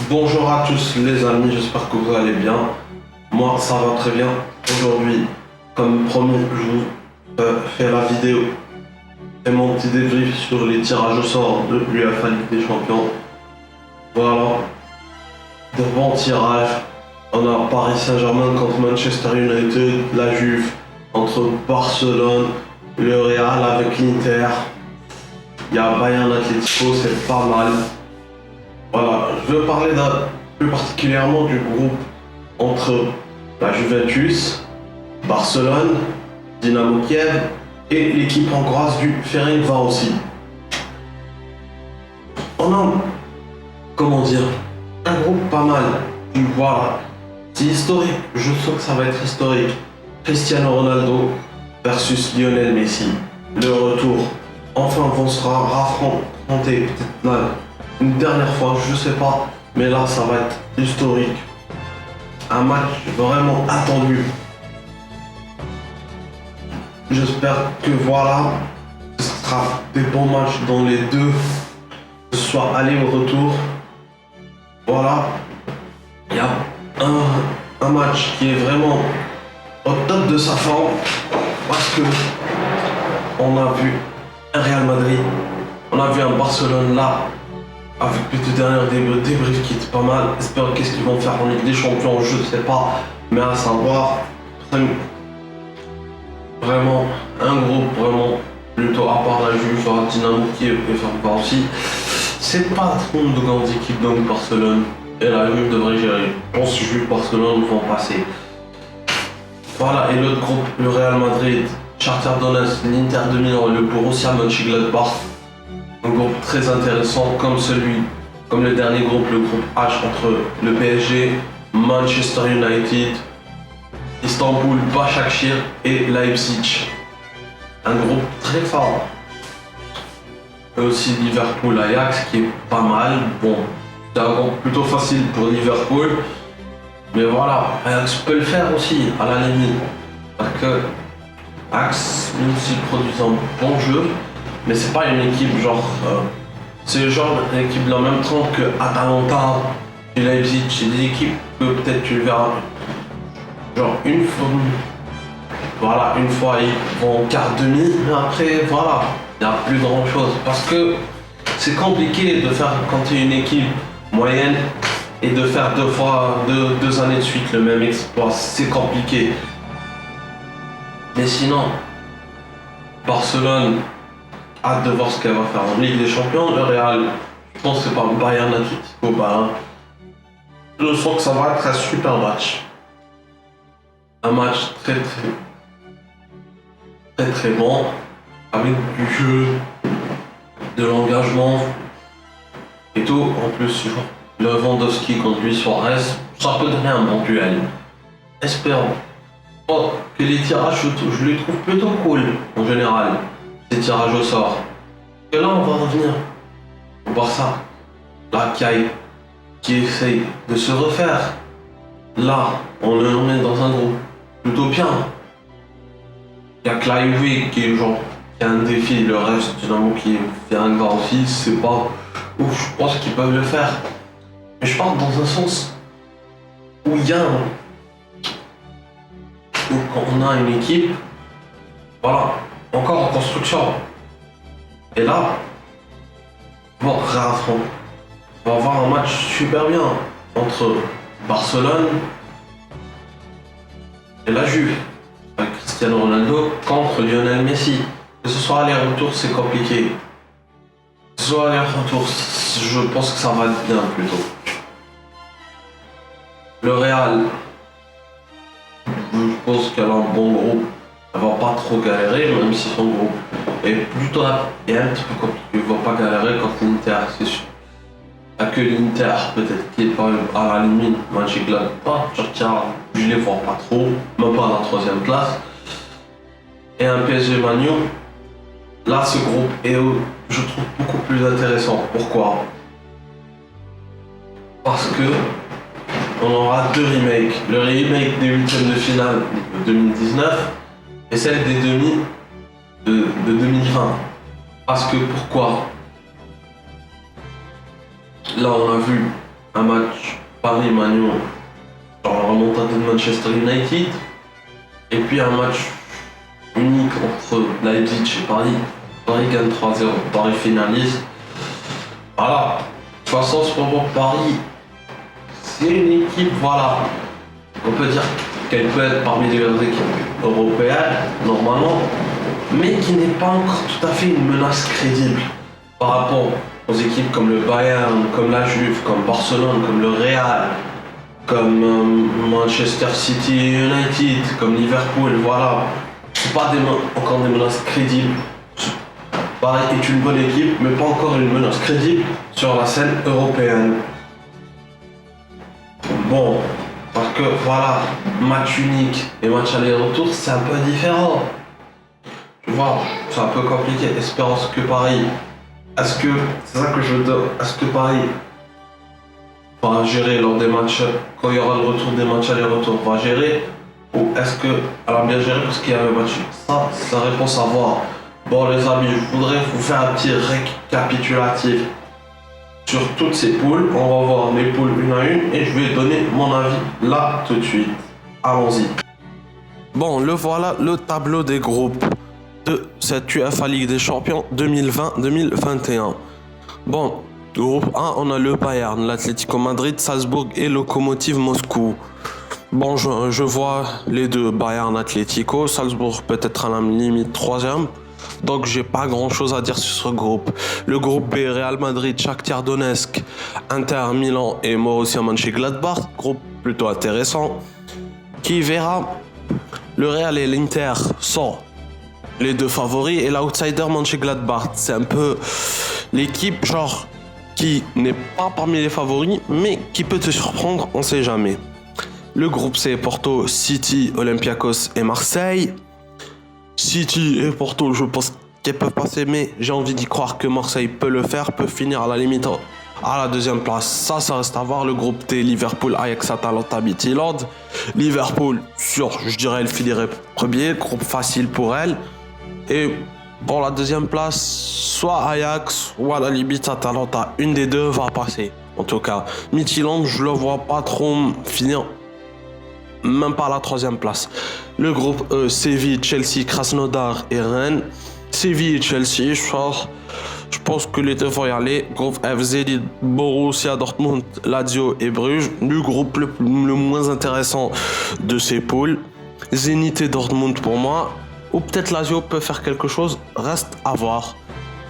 Bonjour à tous les amis, j'espère que vous allez bien. Moi ça va très bien. Aujourd'hui, comme promis, je vous fais la vidéo et mon petit débrief sur les tirages au sort de l'UEFA Ligue des Champions. Voilà, de bons tirages. On a Paris Saint-Germain contre Manchester United, la Juve entre Barcelone, le Real avec l'Inter. Il y a Bayern Atlético, c'est pas mal. Voilà, je veux parler plus particulièrement du groupe entre la Juventus, Barcelone, Dynamo Kiev et l'équipe hongroise du Ferencvárosi. On a, comment dire, un groupe pas mal. Et voilà, c'est historique, je sens que ça va être historique. Cristiano Ronaldo versus Lionel Messi. Le retour. Enfin, on sera raffronté peut-être là une dernière fois, je sais pas, mais là ça va être historique. Un match vraiment attendu. J'espère que voilà, ce sera des bons matchs dans les deux, que ce soit aller ou retour. Voilà, il y a un match qui est vraiment au top de sa forme parce que on a vu un Real Madrid, on a vu un Barcelone là avec les deux dernières débriefs qui étaient pas mal. J'espère qu'est-ce qu'ils vont faire en Ligue des Champions, je ne sais pas, mais à savoir vraiment un groupe vraiment plutôt à part la Juve, Dynamo Kiev et Ferencvárosi. C'est pas trop de grandes équipes donc Barcelone et la Juve devrait gérer. Je pense que Juve Barcelone vont passer. Voilà, et l'autre groupe, le Real Madrid, Shakhtar Donetsk, l'Inter de Milan et le Borussia Mönchengladbach. Un groupe très intéressant comme le dernier groupe, le groupe H entre le PSG, Manchester United, Istanbul, Başakşehir et Leipzig. Un groupe très fort. Et aussi Liverpool, Ajax qui est pas mal. Bon, c'est un groupe plutôt facile pour Liverpool. Mais voilà, Ajax peut le faire aussi, à la limite. Parce que Ajax, même s'ils produisent un bon jeu, mais c'est pas une équipe genre. C'est le genre d'équipe de la même trempe que Atalanta et Leipzig. C'est des équipes que peut-être tu le verras. Genre une fois. Voilà, une fois ils vont en quart demi, mais après voilà, il n'y a plus grand chose. Parce que c'est compliqué de faire quand tu es une équipe moyenne et de faire deux années de suite le même exploit. C'est compliqué. Mais sinon, Barcelone. Hâte de voir ce qu'elle va faire en Ligue des Champions. Le Real, je pense que c'est pas Bayern Atlético. Je sens que ça va être un super match. Un match très bon. Avec du jeu, de l'engagement et tout. En plus, Lewandowski contre Luis Suarez, ça peut donner un bon duel. Espérons. Oh, que les tirages, je les trouve plutôt cool en général. Ces tirages au sort. Et là, on va revenir au Barça. Là, qui essaye de se refaire. Là, on le met dans un groupe plutôt bien. Il y a que la Juve qui est genre, qui a un défi. Le reste, Dynamo qui fait un grand aussi, c'est pas ouf. Je pense qu'ils peuvent le faire. Mais je parle dans un sens où il y a où on a une équipe, voilà, encore en construction. Et là, on va avoir un match super bien entre Barcelone et la Juve, avec Cristiano Ronaldo contre Lionel Messi. Que ce soit aller-retour, c'est compliqué. Que ce soit aller-retour, je pense que ça va être bien plutôt. Le Real, je pense qu'elle a un bon groupe. Elle va pas trop galérer, même si son groupe est plutôt un petit peu compliqué. Elle va pas galérer quand l'Inter, c'est sûr. Il n'y a que l'Inter, peut-être, qui est pas à la limite. Mönchengladbach, je les vois pas trop, même pas à la troisième place. Et un PSG Manu, là, ce groupe est, je trouve, beaucoup plus intéressant. Pourquoi? Parce que on aura deux remakes. Le remake des huitièmes de finale de 2019 et celle des demi de 2020. Parce que pourquoi? Là on a vu un match Paris-Magnon, genre la remontada de Manchester United, et puis un match unique entre Leipzig et Paris. Paris gagne 3-0, Paris finalise. Voilà, de toute façon, pour Paris, c'est une équipe, voilà, on peut dire qu'elle peut être parmi les grandes équipes européennes, normalement, mais qui n'est pas encore tout à fait une menace crédible par rapport aux équipes comme le Bayern, comme la Juve, comme Barcelone, comme le Real, comme Manchester City United, comme Liverpool, voilà. C'est pas encore des menaces crédibles. Paris est une bonne équipe, mais pas encore une menace crédible sur la scène européenne. Bon, parce que voilà, match unique et match aller-retour, c'est un peu différent. Tu vois, c'est un peu compliqué. Espérance que Paris, c'est ça que je veux dire, est-ce que Paris va gérer lors des matchs, quand il y aura le retour des matchs aller-retour, va gérer, ou est-ce qu'elle a bien géré parce qu'il y a le match? Ça, c'est la réponse à voir. Bon les amis, je voudrais vous faire un petit récapitulatif sur toutes ces poules. On va voir les poules une à une et je vais donner mon avis là tout de suite. Allons-y. Bon, le voilà, le tableau des groupes de cette UEFA Ligue des Champions 2020-2021. Bon, groupe 1, on a le Bayern, l'Atlético Madrid, Salzbourg et Lokomotiv Moscou. Bon, je vois les deux, Bayern, Atlético, Salzbourg peut-être à la limite troisième. Donc j'ai pas grand chose à dire sur ce groupe. Le groupe B, Real Madrid, Shakhtar Donetsk, Inter Milan et Borussia Mönchengladbach. Groupe plutôt intéressant. Qui verra le Real et l'Inter sont les deux favoris et l'outsider Mönchengladbach. C'est un peu l'équipe genre qui n'est pas parmi les favoris mais qui peut te surprendre, on sait jamais. Le groupe C, Porto, City, Olympiakos et Marseille. City et Porto, je pense qu'elles peuvent passer, mais j'ai envie d'y croire que Marseille peut le faire, peut finir à la limite à la deuxième place. Ça reste à voir. Le groupe T, Liverpool, Ajax, Atalanta, Midtjylland. Liverpool, je dirais, elle finirait premier. Groupe facile pour elle. Et pour la deuxième place, soit Ajax ou à la limite Atalanta. Une des deux va passer. En tout cas, Midtjylland, je le vois pas trop finir. Même pas à la troisième place. Le groupe E, Séville, Chelsea, Krasnodar et Rennes. Séville et Chelsea, je pense que les deux vont y aller. Groupe F, Zenit, Borussia Dortmund, Lazio et Bruges. Le groupe le moins intéressant de ces poules. Zenit et Dortmund pour moi. Ou peut-être Lazio peut faire quelque chose, reste à voir.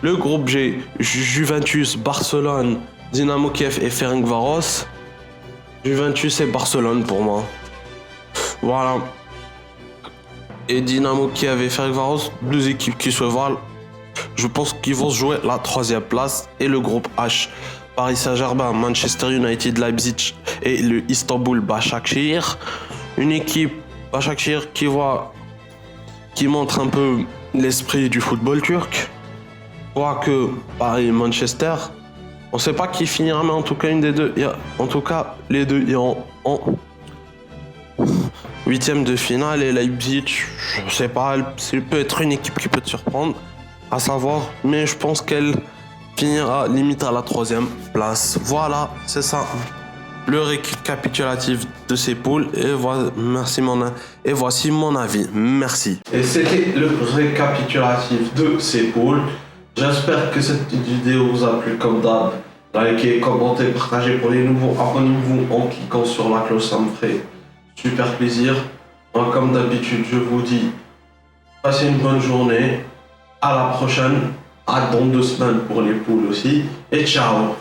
Le groupe G, Juventus, Barcelone, Dynamo Kiev et Ferencváros. Juventus et Barcelone pour moi. Voilà. Et Dynamo Kiev et Ferencváros, deux équipes qui se valent. Je pense qu'ils vont se jouer la troisième place. Et le groupe H, Paris Saint-Germain, Manchester United, Leipzig et le Istanbul Başakşehir. Une équipe Başakşehir qui montre un peu l'esprit du football turc. Quoique Paris et Manchester, on ne sait pas qui finira, mais en tout cas une des deux. En tout cas, les deux iront en huitième de finale et Leipzig, je sais pas, elle peut être une équipe qui peut te surprendre, à savoir, mais je pense qu'elle finira limite à la troisième place. Voilà, c'est ça, le récapitulatif de ces poules et voici mon avis. Merci. Et c'était le récapitulatif de ces poules. J'espère que cette petite vidéo vous a plu comme d'hab. Likez, commentez, partagez pour les nouveaux. Abonnez-vous en cliquant sur la cloche, ça me ferait super plaisir. Moi, comme d'habitude, je vous dis, passez une bonne journée. À la prochaine. À dans 2 semaines pour les poules aussi. Et ciao.